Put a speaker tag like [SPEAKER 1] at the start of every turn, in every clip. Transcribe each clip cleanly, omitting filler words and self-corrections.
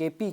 [SPEAKER 1] KP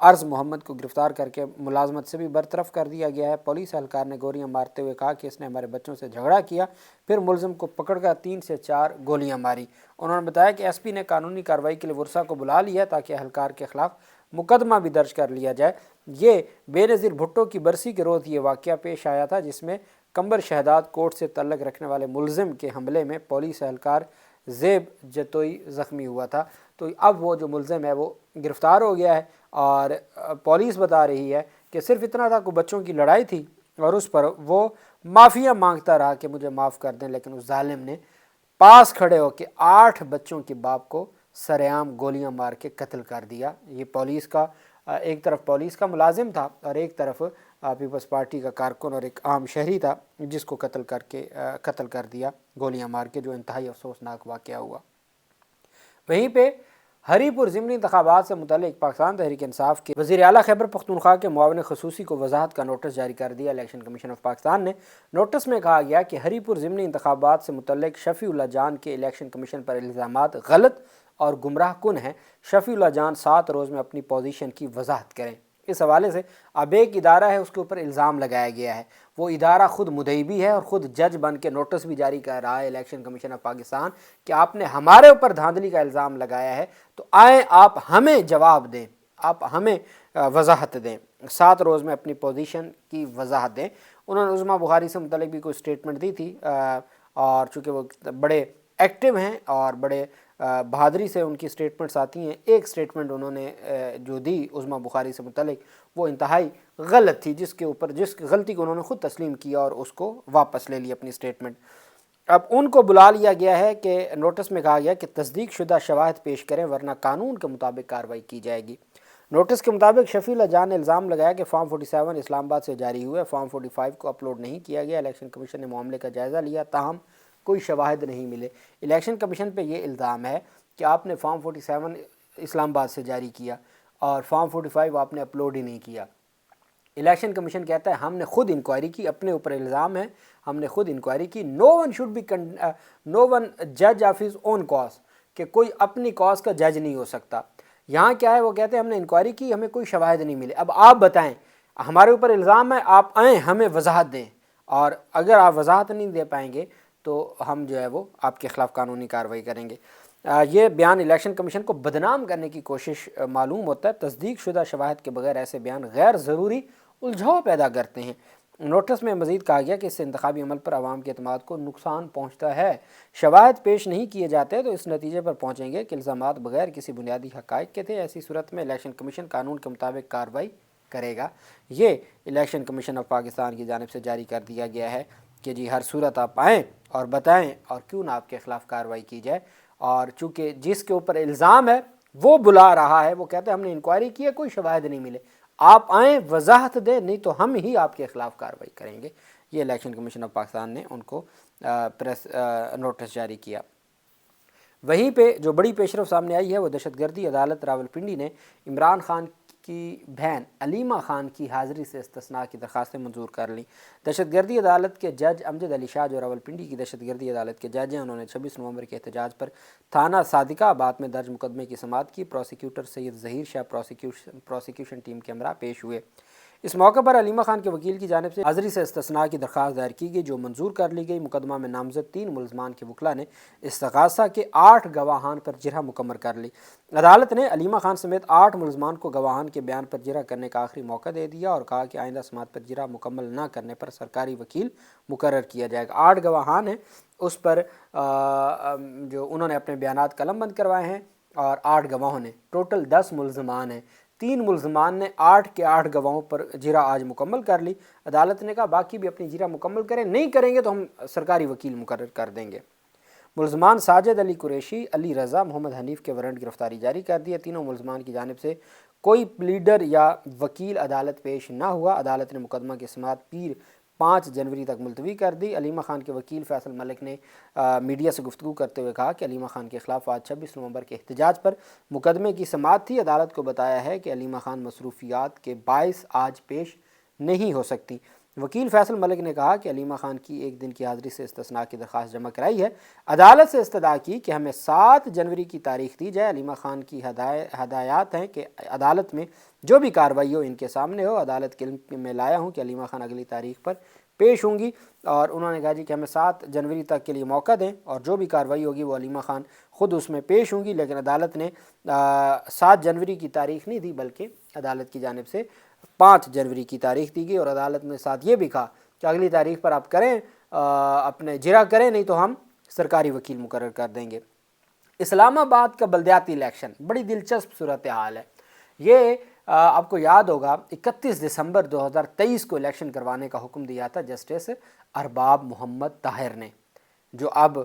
[SPEAKER 1] عرض محمد کو گرفتار کر کے ملازمت سے بھی برطرف کر دیا گیا ہے۔ پولیس اہلکار نے گولیاں مارتے ہوئے کہا کہ اس نے ہمارے بچوں سے جھگڑا کیا، پھر ملزم کو پکڑ کر 3 سے 4 گولیاں ماری۔ انہوں نے بتایا کہ ایس پی نے قانونی کارروائی کے لیے ورثا کو بلا لیا تاکہ اہلکار کے خلاف مقدمہ بھی درج کر لیا جائے۔ یہ بے نظیر بھٹو کی برسی کے روز یہ واقعہ پیش آیا تھا جس میں کمبر شہداد کوٹ سے تعلق رکھنے والے ملزم کے حملے میں پولیس اہلکار زیب جتوئی زخمی ہوا تھا۔ تو اب وہ جو ملزم ہے وہ گرفتار ہو گیا ہے، اور پولیس بتا رہی ہے کہ صرف اتنا تھا کہ بچوں کی لڑائی تھی اور اس پر وہ معافیا مانگتا رہا کہ مجھے معاف کر دیں، لیکن اس ظالم نے پاس کھڑے ہو کے 8 بچوں کے باپ کو سرعام گولیاں مار کے قتل کر دیا۔ یہ پولیس کا ایک طرف پولیس کا ملازم تھا اور ایک طرف پیپلز پارٹی کا کارکن اور ایک عام شہری تھا جس کو قتل کر دیا گولیاں مار کے، جو انتہائی افسوسناک واقعہ ہوا۔ وہیں پہ ہری پور ضمنی انتخابات سے متعلق پاکستان تحریک انصاف کے وزیر اعلیٰ خیبر پختونخوا کے معاون خصوصی کو وضاحت کا نوٹس جاری کر دیا۔ الیکشن کمیشن آف پاکستان نے نوٹس میں کہا گیا کہ ہری پور ضمنی انتخابات سے متعلق شفیع اللہ جان کے الیکشن کمیشن پر الزامات غلط اور گمراہ کن ہیں۔ شفیع اللہ جان 7 روز میں اپنی پوزیشن کی وضاحت کریں۔ اس حوالے سے اب ایک ادارہ ہے اس کے اوپر الزام لگایا گیا ہے، وہ ادارہ خود مدعی بھی ہے اور خود جج بن کے نوٹس بھی جاری کر رہا ہے الیکشن کمیشن آف پاکستان کہ آپ نے ہمارے اوپر دھاندلی کا الزام لگایا ہے، تو آئیں آپ ہمیں جواب دیں، آپ ہمیں وضاحت دیں، 7 روز میں اپنی پوزیشن کی وضاحت دیں۔ انہوں نے عظمیٰ بخاری سے متعلق بھی کوئی سٹیٹمنٹ دی تھی، اور چونکہ وہ بڑے ایکٹیو ہیں اور بڑے بہادری سے ان کی سٹیٹمنٹس آتی ہیں، ایک سٹیٹمنٹ انہوں نے جو دی عظمیٰ بخاری سے متعلق وہ انتہائی غلط تھی، جس غلطی کو انہوں نے خود تسلیم کیا اور اس کو واپس لے لی اپنی سٹیٹمنٹ۔ اب ان کو بلا لیا گیا ہے کہ نوٹس میں کہا گیا کہ تصدیق شدہ شواہد پیش کریں ورنہ قانون کے مطابق کارروائی کی جائے گی۔ نوٹس کے مطابق شفیع اللہ جان نے الزام لگایا کہ فارم 47 اسلام آباد سے جاری ہوئے، فارم 45 کو اپلوڈ نہیں کیا گیا۔ الیکشن کمیشن نے معاملے کا جائزہ لیا تاہم کوئی شواہد نہیں ملے۔ الیکشن کمیشن پہ یہ الزام ہے کہ آپ نے فارم 47 اسلام آباد سے جاری کیا اور فارم 45 آپ نے اپلوڈ ہی نہیں کیا۔ الیکشن کمیشن کہتا ہے ہم نے خود انکوائری کی، اپنے اوپر الزام ہے، ہم نے خود انکوائری کی۔ نو ون جج آف ہز اون کاز، کہ کوئی اپنی کاز کا جج نہیں ہو سکتا۔ یہاں کیا ہے، وہ کہتے ہیں ہم نے انکوائری کی، ہمیں کوئی شواہد نہیں ملے۔ اب آپ بتائیں، ہمارے اوپر الزام ہے، آپ آئیں ہمیں وضاحت دیں، اور اگر آپ وضاحت نہیں دے پائیں گے تو ہم جو ہے وہ آپ کے خلاف قانونی کارروائی کریں گے۔ یہ بیان الیکشن کمیشن کو بدنام کرنے کی کوشش معلوم ہوتا ہے۔ تصدیق شدہ شواہد کے بغیر ایسے بیان غیر ضروری الجھاؤ پیدا کرتے ہیں۔ نوٹس میں مزید کہا گیا کہ اس سے انتخابی عمل پر عوام کے اعتماد کو نقصان پہنچتا ہے۔ شواہد پیش نہیں کیے جاتے تو اس نتیجے پر پہنچیں گے کہ الزامات بغیر کسی بنیادی حقائق کے تھے۔ ایسی صورت میں الیکشن کمیشن قانون کے مطابق کارروائی کرے گا۔ یہ الیکشن کمیشن آف پاکستان کی جانب سے جاری کر دیا گیا ہے کہ جی ہر صورت آپ آئیں اور بتائیں اور کیوں نہ آپ کے خلاف کارروائی کی جائے۔ اور چونکہ جس کے اوپر الزام ہے وہ بلا رہا ہے، وہ کہتے ہیں ہم نے انکوائری کی ہے، کوئی شواہد نہیں ملے، آپ آئیں وضاحت دیں، نہیں تو ہم ہی آپ کے خلاف کارروائی کریں گے۔ یہ الیکشن کمیشن آف پاکستان نے ان کو پریس نوٹس جاری کیا۔ وہیں پہ جو بڑی پیشرفت سامنے آئی ہے وہ دہشت گردی عدالت راولپنڈی نے عمران خان کی بہن علیمہ خان کی حاضری سے استثناء کی درخواستیں منظور کر لیں۔ دہشت گردی عدالت کے جج امجد علی شاہ جو راولپنڈی کی دہشت گردی عدالت کے جج ہیں، انہوں نے 26 نومبر کے احتجاج پر تھانہ صادقہ آباد میں درج مقدمے کی سماعت کی۔ پروسیکیوٹر سید ظہیر شاہ پروسیکیوشن ٹیم کے ہمراہ پیش ہوئے۔ اس موقع پر علیمہ خان کے وکیل کی جانب سے حاضری سے استثناء کی درخواست دائر کی گئی جو منظور کر لی گئی۔ مقدمہ میں نامزد 3 ملزمان کے وکلاء نے استغاثہ کے 8 گواہان پر جرح مکمل کر لی۔ عدالت نے علیمہ خان سمیت 8 ملزمان کو گواہان کے بیان پر جرح کرنے کا آخری موقع دے دیا اور کہا کہ آئندہ سماعت پر جرح مکمل نہ کرنے پر سرکاری وکیل مقرر کیا جائے گا۔ 8 گواہان ہیں، اس پر جو انہوں نے اپنے بیانات قلم بند کروائے ہیں، اور 8 گواہوں نے، ٹوٹل 10 ملزمان ہیں۔ 3 ملزمان نے 8 کے 8 گواہوں پر جرح آج مکمل کر لی۔ عدالت نے کہا باقی بھی اپنی جرح مکمل کریں، نہیں کریں گے تو ہم سرکاری وکیل مقرر کر دیں گے۔ ملزمان ساجد علی قریشی، علی رضا، محمد حنیف کے وارنٹ گرفتاری جاری کر دیے۔ تینوں ملزمان کی جانب سے کوئی پلیڈر یا وکیل عدالت پیش نہ ہوا۔ عدالت نے مقدمہ کی سماعت پیر 5 جنوری تک ملتوی کر دی۔ علیمہ خان کے وکیل فیصل ملک نے میڈیا سے گفتگو کرتے ہوئے کہا کہ علیمہ خان کے خلاف آج 26 نومبر کے احتجاج پر مقدمے کی سماعت تھی۔ عدالت کو بتایا ہے کہ علیمہ خان مصروفیات کے باعث آج پیش نہیں ہو سکتی۔ وکیل فیصل ملک نے کہا کہ علیمہ خان کی ایک دن کی حاضری سے استثناء کی درخواست جمع کرائی ہے، عدالت سے استدعا کی کہ ہمیں 7 جنوری کی تاریخ دی جائے۔ علیمہ خان کی ہدایات ہیں کہ عدالت میں جو بھی کارروائی ہو ان کے سامنے ہو۔ عدالت کے علم میں لایا ہوں کہ علیمہ خان اگلی تاریخ پر پیش ہوں گی، اور انہوں نے کہا جی کہ ہمیں 7 جنوری تک کے لیے موقع دیں، اور جو بھی کارروائی ہوگی وہ علیمہ خان خود اس میں پیش ہوں گی۔ لیکن عدالت نے 7 جنوری کی تاریخ نہیں دی، بلکہ عدالت کی جانب سے 5 جنوری کی تاریخ دی گئی، اور عدالت نے ساتھ یہ بھی کہا کہ اگلی تاریخ پر آپ کریں، اپنے جرا کریں، نہیں تو ہم سرکاری وکیل مقرر کر دیں گے۔ اسلام آباد کا بلدیاتی الیکشن بڑی دلچسپ صورتحال ہے۔ یہ آپ کو یاد ہوگا 31 دسمبر 2023 کو الیکشن کروانے کا حکم دیا تھا جسٹس ارباب محمد طاہر نے، جو اب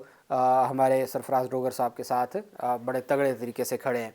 [SPEAKER 1] ہمارے سرفراز ڈوگر صاحب کے ساتھ بڑے تگڑے طریقے سے کھڑے ہیں۔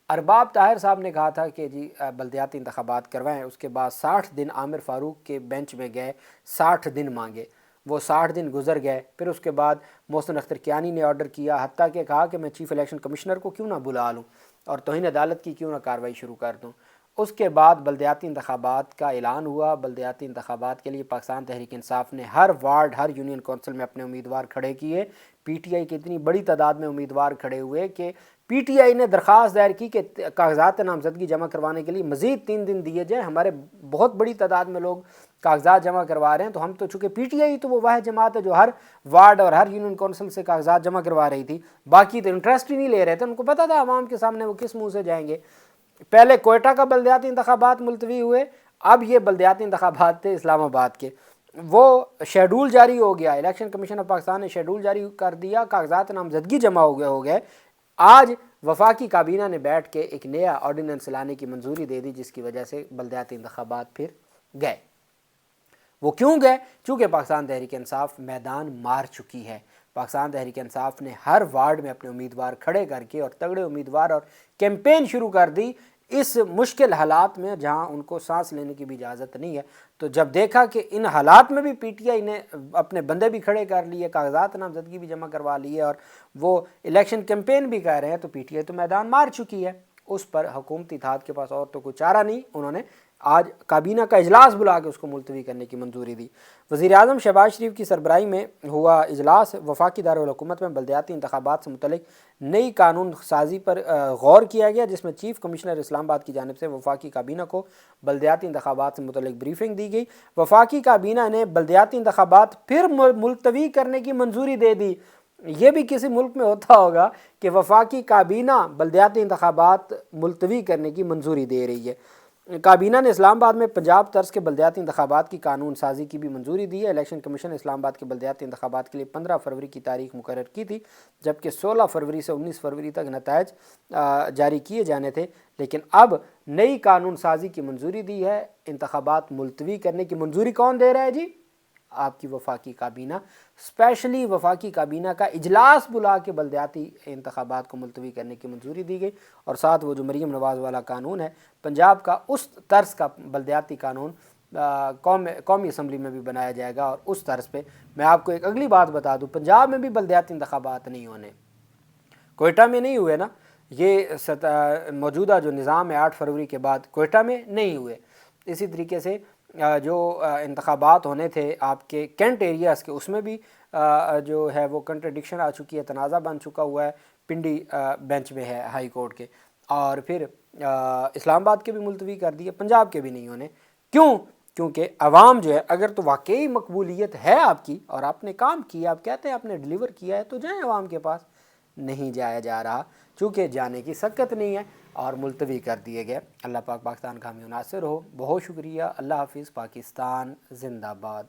[SPEAKER 1] ارباب طاہر صاحب نے کہا تھا کہ جی بلدیاتی انتخابات کروائیں، اس کے بعد 60 دن عامر فاروق کے بینچ میں گئے، 60 دن مانگے، وہ 60 دن گزر گئے۔ پھر اس کے بعد محسن اختر کیانی نے آرڈر کیا، حتیٰ کہ کہا کہ میں چیف الیکشن کمشنر کو کیوں نہ بلا لوں اور توہین عدالت کی کیوں نہ کارروائی شروع کر دوں۔ اس کے بعد بلدیاتی انتخابات کا اعلان ہوا۔ بلدیاتی انتخابات کے لیے پاکستان تحریک انصاف نے ہر وارڈ، ہر یونین کونسل میں اپنے امیدوار کھڑے کیے۔ پی ٹی آئی کی اتنی بڑی تعداد میں امیدوار کھڑے ہوئے کہ پی ٹی آئی نے درخواست دائر کی کہ کاغذات نامزدگی جمع کروانے کے لیے مزید 3 دن دیے جائیں، ہمارے بہت بڑی تعداد میں لوگ کاغذات جمع کروا رہے ہیں۔ تو ہم تو چونکہ پی ٹی آئی تو وہ واحد جماعت ہے جو ہر وارڈ اور ہر یونین کونسل سے کاغذات جمع کروا رہی تھی، باقی تو انٹرسٹ ہی نہیں لے رہے تھے، ان کو پتہ تھا عوام کے سامنے وہ کس منہ سے جائیں گے۔ پہلے کوئٹہ کا بلدیاتی انتخابات ملتوی ہوئے، اب یہ بلدیاتی انتخابات تھے اسلام آباد کے، وہ شیڈول جاری ہو گیا، الیکشن کمیشن آف پاکستان نے شیڈول جاری کر دیا، کاغذات نامزدگی جمع ہو گئے۔ آج وفاقی کابینہ نے بیٹھ کے ایک نیا آرڈیننس لانے کی منظوری دے دی، جس کی وجہ سے بلدیاتی انتخابات پھر گئے۔ وہ کیوں گئے؟ چونکہ پاکستان تحریک انصاف میدان مار چکی ہے۔ پاکستان تحریک انصاف نے ہر وارڈ میں اپنے امیدوار کھڑے کر کے اور تگڑے امیدوار اور کیمپین شروع کر دی اس مشکل حالات میں جہاں ان کو سانس لینے کی بھی اجازت نہیں ہے۔ تو جب دیکھا کہ ان حالات میں بھی پی ٹی آئی نے اپنے بندے بھی کھڑے کر لیے، کاغذات نامزدگی بھی جمع کروا لیے اور وہ الیکشن کیمپین بھی کر رہے ہیں، تو پی ٹی آئی تو میدان مار چکی ہے۔ اس پر حکومتی اتحاد کے پاس اور تو کوئی چارہ نہیں، انہوں نے آج کابینہ کا اجلاس بلا کے اس کو ملتوی کرنے کی منظوری دی۔ وزیر اعظم شہباز شریف کی سربراہی میں ہوا اجلاس وفاقی دارالحکومت میں بلدیاتی انتخابات سے متعلق نئی قانون سازی پر غور کیا گیا، جس میں چیف کمشنر اسلام آباد کی جانب سے وفاقی کابینہ کو بلدیاتی انتخابات سے متعلق بریفنگ دی گئی۔ وفاقی کابینہ نے بلدیاتی انتخابات پھر ملتوی کرنے کی منظوری دے دی۔ یہ بھی کسی ملک میں ہوتا ہوگا کہ وفاقی کابینہ بلدیاتی انتخابات ملتوی کرنے کی منظوری دے رہی ہے۔ کابینہ نے اسلام آباد میں پنجاب طرز کے بلدیاتی انتخابات کی قانون سازی کی بھی منظوری دی ہے۔ الیکشن کمیشن نے اسلام آباد کے بلدیاتی انتخابات کے لیے 15 فروری کی تاریخ مقرر کی تھی، جبکہ 16 فروری سے 19 فروری تک نتائج جاری کیے جانے تھے، لیکن اب نئی قانون سازی کی منظوری دی ہے۔ انتخابات ملتوی کرنے کی منظوری کون دے رہا ہے جی؟ آپ کی وفاقی کابینہ۔ اسپیشلی وفاقی کابینہ کا اجلاس بلا کے بلدیاتی انتخابات کو ملتوی کرنے کی منظوری دی گئی، اور ساتھ وہ جو مریم نواز والا قانون ہے پنجاب کا، اس طرز کا بلدیاتی قانون قومی اسمبلی میں بھی بنایا جائے گا۔ اور اس طرز پہ میں آپ کو ایک اگلی بات بتا دوں، پنجاب میں بھی بلدیاتی انتخابات نہیں ہونے، کوئٹہ میں نہیں ہوئے نا، یہ موجودہ جو نظام ہے 8 فروری کے بعد کوئٹہ میں نہیں ہوئے۔ اسی طریقے سے جو انتخابات ہونے تھے آپ کے کینٹ ایریاز کے، اس میں بھی جو ہے وہ کنٹرڈکشن آ چکی ہے، تنازع بن چکا ہوا ہے، پنڈی بینچ میں ہے ہائی کورٹ کے، اور پھر اسلام آباد کے بھی ملتوی کر دیے، پنجاب کے بھی نہیں ہونے۔ کیوں؟ کیونکہ عوام جو ہے، اگر تو واقعی مقبولیت ہے آپ کی اور آپ نے کام کیا، آپ کہتے ہیں آپ نے ڈیلیور کیا ہے، تو جائیں عوام کے پاس۔ نہیں جایا جا رہا، چونکہ جانے کی سکت نہیں ہے اور ملتوی کر دیے گئے۔ اللہ پاک پاکستان کا حامی و ناصر ہو۔ بہت شکریہ۔ اللہ حافظ۔ پاکستان زندہ باد۔